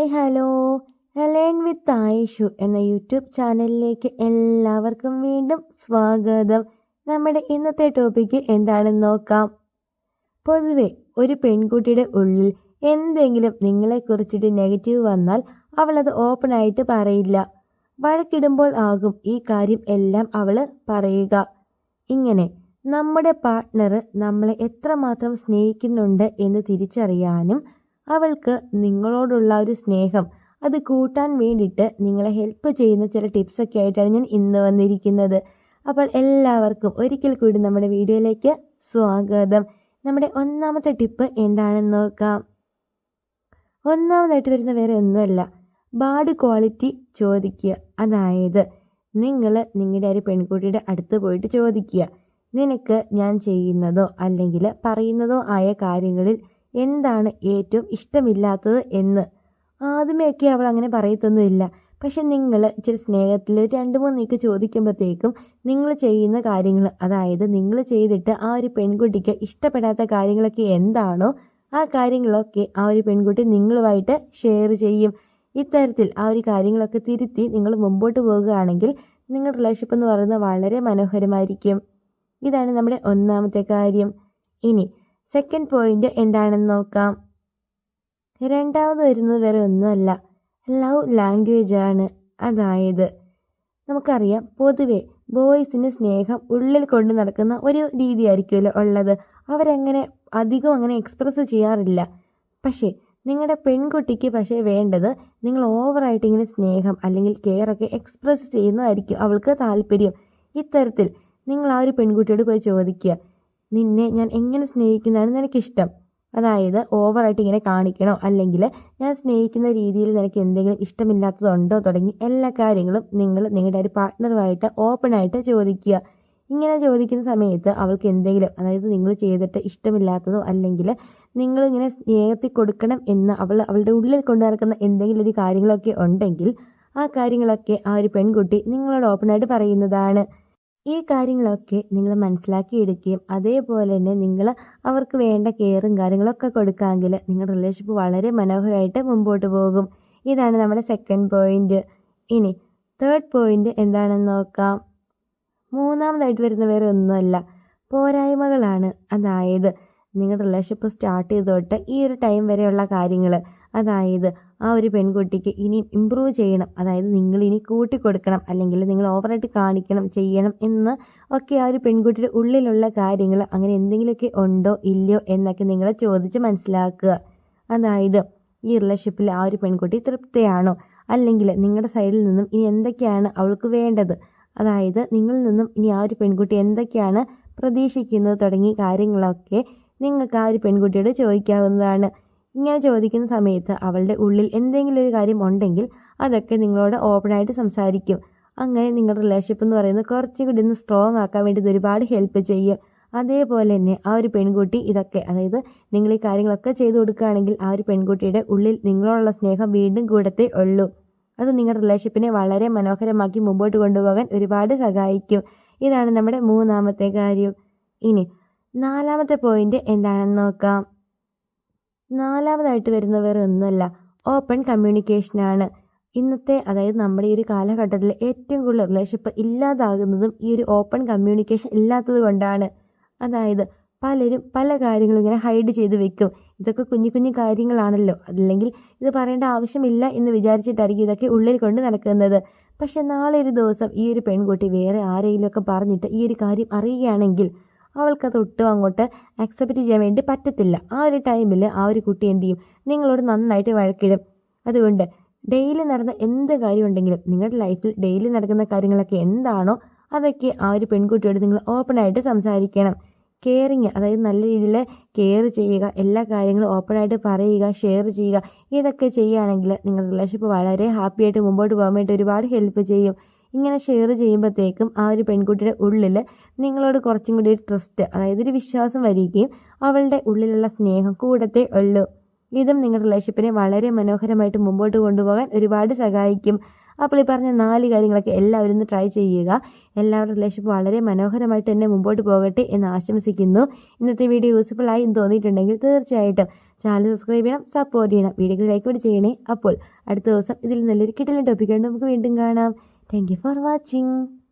Hi hello learn with Ayishu എന്ന YouTube ചാനലിലേക്ക് എല്ലാവർക്കും വീണ്ടും സ്വാഗതം. നമ്മുടെ ഇന്നത്തെ ടോപ്പിക്ക് എന്താണെന്ന് നോക്കാം. പൊതുവെ ഒരു പെൺകുട്ടിയുടെ ഉള്ളിൽ എന്തെങ്കിലും നിങ്ങളെക്കുറിച്ചിട്ട് നെഗറ്റീവ് വന്നാൽ അവളത് ഓപ്പണായിട്ട് പറയില്ല. വഴക്കിടുമ്പോൾ ആകും ഈ കാര്യം എല്ലാം അവൾ പറയുക. ഇങ്ങനെ നമ്മുടെ പാർട്ട്ണർ നമ്മളെ എത്രമാത്രം സ്നേഹിക്കുന്നുണ്ട് എന്ന് തിരിച്ചറിയാനും അവൾക്ക് നിങ്ങളോടുള്ള ഒരു സ്നേഹം അത് കൂട്ടാൻ വേണ്ടിയിട്ട് നിങ്ങളെ ഹെൽപ്പ് ചെയ്യുന്ന ചില ടിപ്സൊക്കെ ആയിട്ടാണ് ഞാൻ ഇന്ന് വന്നിരിക്കുന്നത്. അപ്പോൾ എല്ലാവർക്കും ഒരിക്കൽ കൂടി നമ്മുടെ വീഡിയോയിലേക്ക് സ്വാഗതം. നമ്മുടെ ഒന്നാമത്തെ ടിപ്പ് എന്താണെന്ന് നോക്കാം. ഒന്നാമതായിട്ട് വരുന്ന വേറെ ഒന്നുമല്ല, ബാഡ് ക്വാളിറ്റി ചോദിക്കുക. അതായത് നിങ്ങൾ നിങ്ങളുടെ ഒരു പെൺകുട്ടിയുടെ അടുത്ത് പോയിട്ട് ചോദിക്കുക, നിനക്ക് ഞാൻ ചെയ്യുന്നതോ അല്ലെങ്കിൽ പറയുന്നതോ ആയ കാര്യങ്ങളിൽ എന്താണ് ഏറ്റവും ഇഷ്ടമില്ലാത്തത് എന്ന്. ആദ്യമേയൊക്കെ അവൾ അങ്ങനെ പറയത്തൊന്നുമില്ല. പക്ഷെ നിങ്ങൾ ഇച്ചിരി സ്നേഹത്തിൽ 2-3 നീക്ക് ചോദിക്കുമ്പോഴത്തേക്കും നിങ്ങൾ ചെയ്യുന്ന കാര്യങ്ങൾ, അതായത് നിങ്ങൾ ചെയ്തിട്ട് ആ ഒരു പെൺകുട്ടിക്ക് ഇഷ്ടപ്പെടാത്ത കാര്യങ്ങളൊക്കെ എന്താണോ ആ കാര്യങ്ങളൊക്കെ ആ ഒരു പെൺകുട്ടി നിങ്ങളുമായിട്ട് ഷെയർ ചെയ്യും. ഇത്തരത്തിൽ ആ ഒരു കാര്യങ്ങളൊക്കെ തിരുത്തി നിങ്ങൾ മുമ്പോട്ട് പോകുകയാണെങ്കിൽ നിങ്ങളുടെ റിലേഷൻഷിപ്പ് എന്ന് പറയുന്നത് വളരെ മനോഹരമായിരിക്കും. ഇതാണ് നമ്മുടെ ഒന്നാമത്തെ കാര്യം. ഇനി സെക്കൻഡ് പോയിന്റ് എന്താണെന്ന് നോക്കാം. രണ്ടാമത് വരുന്നത് വേറെ ഒന്നുമല്ല, ലവ് ലാംഗ്വേജ് ആണ്. അതായത് നമുക്കറിയാം, പൊതുവെ ബോയ്സിന് സ്നേഹം ഉള്ളിൽ കൊണ്ട് നടക്കുന്ന ഒരു രീതിയായിരിക്കുമല്ലോ ഉള്ളത്. അവരങ്ങനെ അധികം അങ്ങനെ എക്സ്പ്രസ് ചെയ്യാറില്ല. പക്ഷേ നിങ്ങളുടെ പെൺകുട്ടിക്ക് പക്ഷേ വേണ്ടത് നിങ്ങൾ ഓവറായിട്ട് ഇങ്ങനെ സ്നേഹം അല്ലെങ്കിൽ കെയർ ഒക്കെ എക്സ്പ്രസ് ചെയ്യുന്നതായിരിക്കും അവൾക്ക് താല്പര്യം. ഇത്തരത്തിൽ നിങ്ങൾ ആ ഒരു പെൺകുട്ടിയോട് പോയി ചോദിക്കുക, നിന്നെ ഞാൻ എങ്ങനെ സ്നേഹിക്കുന്നതാണ് നിനക്കിഷ്ടം. അതായത് ഓവറായിട്ട് ഇങ്ങനെ കാണിക്കണോ, അല്ലെങ്കിൽ ഞാൻ സ്നേഹിക്കുന്ന രീതിയിൽ നിനക്ക് എന്തെങ്കിലും ഇഷ്ടമില്ലാത്തതുണ്ടോ തുടങ്ങി എല്ലാ കാര്യങ്ങളും നിങ്ങൾ നിങ്ങളുടെ ഒരു പാർട്ട്ണറുമായിട്ട് ഓപ്പണായിട്ട് ചോദിക്കുക. ഇങ്ങനെ ചോദിക്കുന്ന സമയത്ത് അവൾക്ക് എന്തെങ്കിലും, അതായത് നിങ്ങൾ ചെയ്തിട്ട് ഇഷ്ടമില്ലാത്തതോ അല്ലെങ്കിൽ നിങ്ങളിങ്ങനെ സ്നേഹത്തിൽ കൊടുക്കണം എന്ന് അവളുടെ ഉള്ളിൽ കൊണ്ടു നടക്കുന്ന എന്തെങ്കിലും ഒരു കാര്യങ്ങളൊക്കെ ഉണ്ടെങ്കിൽ ആ കാര്യങ്ങളൊക്കെ ആ ഒരു പെൺകുട്ടി നിങ്ങളോട് ഓപ്പണായിട്ട് പറയുന്നതാണ്. ഈ കാര്യങ്ങളൊക്കെ നിങ്ങൾ മനസ്സിലാക്കിയെടുക്കുകയും അതേപോലെ തന്നെ നിങ്ങൾ അവർക്ക് വേണ്ട കെയറും കാര്യങ്ങളൊക്കെ കൊടുക്കാമെങ്കിൽ നിങ്ങളുടെ റിലേഷൻഷിപ്പ് വളരെ മനോഹരമായിട്ട് മുമ്പോട്ട് പോകും. ഇതാണ് നമ്മുടെ സെക്കൻഡ് പോയിന്റ്. ഇനി തേർഡ് പോയിന്റ് എന്താണെന്ന് നോക്കാം. മൂന്നാമതായിട്ട് വരുന്ന വേറെ ഒന്നുമല്ല, പോരായ്മകളാണ്. അതായത് നിങ്ങളുടെ റിലേഷൻഷിപ്പ് സ്റ്റാർട്ട് ചെയ്ത് തൊട്ട് ഈ ഒരു ടൈം വരെയുള്ള കാര്യങ്ങൾ, അതായത് ആ ഒരു പെൺകുട്ടിക്ക് ഇനി ഇമ്പ്രൂവ് ചെയ്യണം, അതായത് നിങ്ങൾ ഇനി കൂട്ടിക്കൊടുക്കണം അല്ലെങ്കിൽ നിങ്ങൾ ഓവറായിട്ട് കാണിക്കണം ചെയ്യണം എന്ന് ഒക്കെ ആ ഒരു പെൺകുട്ടിയുടെ ഉള്ളിലുള്ള കാര്യങ്ങൾ അങ്ങനെ എന്തെങ്കിലുമൊക്കെ ഉണ്ടോ ഇല്ലയോ എന്നൊക്കെ നിങ്ങൾ ചോദിച്ച് മനസ്സിലാക്കുക. അതായത് ഈ റിലേഷൻഷിപ്പിൽ ആ ഒരു പെൺകുട്ടി തൃപ്തിയാണോ, അല്ലെങ്കിൽ നിങ്ങളുടെ സൈഡിൽ നിന്നും ഇനി എന്തൊക്കെയാണ് അവൾക്ക് വേണ്ടത്, അതായത് നിങ്ങളിൽ നിന്നും ഇനി ആ ഒരു പെൺകുട്ടി എന്തൊക്കെയാണ് പ്രതീക്ഷിക്കുന്നത് തുടങ്ങിയ കാര്യങ്ങളൊക്കെ നിങ്ങൾക്ക് ആ ഒരു പെൺകുട്ടിയോട് ചോദിക്കാവുന്നതാണ്. ഇങ്ങനെ ചോദിക്കുന്ന സമയത്ത് അവളുടെ ഉള്ളിൽ എന്തെങ്കിലും ഒരു കാര്യം ഉണ്ടെങ്കിൽ അതൊക്കെ നിങ്ങളോട് ഓപ്പണായിട്ട് സംസാരിക്കും. അങ്ങനെ നിങ്ങളുടെ റിലേഷൻഷിപ്പ് എന്ന് പറയുന്നത് കുറച്ചും കൂടി ഒന്ന് സ്ട്രോങ് ആക്കാൻ വേണ്ടി ഇത് ഒരുപാട് ഹെൽപ്പ് ചെയ്യും. അതേപോലെ തന്നെ ആ ഒരു പെൺകുട്ടി ഇതൊക്കെ, അതായത് നിങ്ങൾ ഈ കാര്യങ്ങളൊക്കെ ചെയ്തു കൊടുക്കുകയാണെങ്കിൽ ആ ഒരു പെൺകുട്ടിയുടെ ഉള്ളിൽ നിങ്ങളോടുള്ള സ്നേഹം വീണ്ടും കൂടത്തേ ഉള്ളൂ. അത് നിങ്ങളുടെ റിലേഷൻഷിപ്പിനെ വളരെ മനോഹരമാക്കി മുമ്പോട്ട് കൊണ്ടുപോകാൻ ഒരുപാട് സഹായിക്കും. ഇതാണ് നമ്മുടെ മൂന്നാമത്തെ കാര്യം. ഇനി നാലാമത്തെ പോയിന്റ് എന്താണെന്ന് നോക്കാം. നാലാമതായിട്ട് വരുന്ന വേറെ ഒന്നുമല്ല, ഓപ്പൺ കമ്മ്യൂണിക്കേഷനാണ്. ഇന്നത്തെ, അതായത് നമ്മുടെ ഈ ഒരു കാലഘട്ടത്തിൽ ഏറ്റവും കൂടുതൽ റിലേഷൻഷിപ്പ് ഇല്ലാതാകുന്നതും ഈ ഒരു ഓപ്പൺ കമ്മ്യൂണിക്കേഷൻ ഇല്ലാത്തത് കൊണ്ടാണ്. അതായത് പലരും പല കാര്യങ്ങളും ഇങ്ങനെ ഹൈഡ് ചെയ്ത് വെക്കും. ഇതൊക്കെ കുഞ്ഞു കുഞ്ഞു കാര്യങ്ങളാണല്ലോ, അല്ലെങ്കിൽ ഇത് പറയേണ്ട ആവശ്യമില്ല എന്ന് വിചാരിച്ചിട്ടായിരിക്കും ഇതൊക്കെ ഉള്ളിൽ കൊണ്ട് നടക്കുന്നത്. പക്ഷെ നാളെ ഒരു ദിവസം ഈ ഒരു പെൺകുട്ടി വേറെ ആരെങ്കിലുമൊക്കെ പറഞ്ഞിട്ട് ഈ ഒരു കാര്യം അറിയുകയാണെങ്കിൽ അവൾക്കത് ഒട്ടും അങ്ങോട്ട് അക്സെപ്റ്റ് ചെയ്യാൻ വേണ്ടി പറ്റത്തില്ല. ആ ഒരു ടൈമിൽ ആ ഒരു കുട്ടി എന്ത് ചെയ്യും, നിങ്ങളോട് നന്നായിട്ട് വഴക്കിടും. അതുകൊണ്ട് ഡെയിലി നടന്ന എന്ത് കാര്യം ഉണ്ടെങ്കിലും നിങ്ങളുടെ ലൈഫിൽ ഡെയിലി നടക്കുന്ന കാര്യങ്ങളൊക്കെ എന്താണോ അതൊക്കെ ആ ഒരു പെൺകുട്ടിയോട് നിങ്ങൾ ഓപ്പണായിട്ട് സംസാരിക്കണം. കെയറിങ്, അതായത് നല്ല രീതിയിൽ കെയർ ചെയ്യുക, എല്ലാ കാര്യങ്ങളും ഓപ്പണായിട്ട് പറയുക, ഷെയർ ചെയ്യുക. ഇതൊക്കെ ചെയ്യുകയാണെങ്കിൽ നിങ്ങളുടെ റിലേഷൻഷിപ്പ് വളരെ ഹാപ്പി ആയിട്ട് മുമ്പോട്ട് പോകാൻ വേണ്ടി ഒരുപാട് ഹെൽപ്പ് ചെയ്യും. ഇങ്ങനെ ഷെയർ ചെയ്യുമ്പോഴത്തേക്കും ആ ഒരു പെൺകുട്ടിയുടെ ഉള്ളിൽ നിങ്ങളോട് കുറച്ചും കൂടി ഒരു ട്രസ്റ്റ്, അതായത് ഒരു വിശ്വാസം വരികയും അവളുടെ ഉള്ളിലുള്ള സ്നേഹം കൂടത്തേ ഉള്ളൂ. ഇതും നിങ്ങളുടെ റിലേഷൻഷിപ്പിനെ വളരെ മനോഹരമായിട്ട് മുമ്പോട്ട് കൊണ്ടുപോകാൻ ഒരുപാട് സഹായിക്കും. അപ്പോൾ ഈ പറഞ്ഞ 4 കാര്യങ്ങളൊക്കെ എല്ലാവരും ഒന്ന് ട്രൈ ചെയ്യുക. എല്ലാവരുടെ റിലേഷൻഷിപ്പ് വളരെ മനോഹരമായിട്ട് തന്നെ മുമ്പോട്ട് പോകട്ടെ എന്ന് ആശംസിക്കുന്നു. ഇന്നത്തെ വീഡിയോ യൂസ്ഫുൾ ആയി എന്ന് തോന്നിയിട്ടുണ്ടെങ്കിൽ തീർച്ചയായിട്ടും ചാനൽ സബ്സ്ക്രൈബ് ചെയ്യണം, സപ്പോർട്ട് ചെയ്യണം, വീഡിയോക്ക് ലൈക്ക് കൂടി ചെയ്യണേ. അപ്പോൾ അടുത്ത ദിവസം ഇതിൽ നല്ലൊരു കിട്ടലും ടോപ്പിക്കായിട്ട് നമുക്ക് വീണ്ടും കാണാം. Thank you for watching.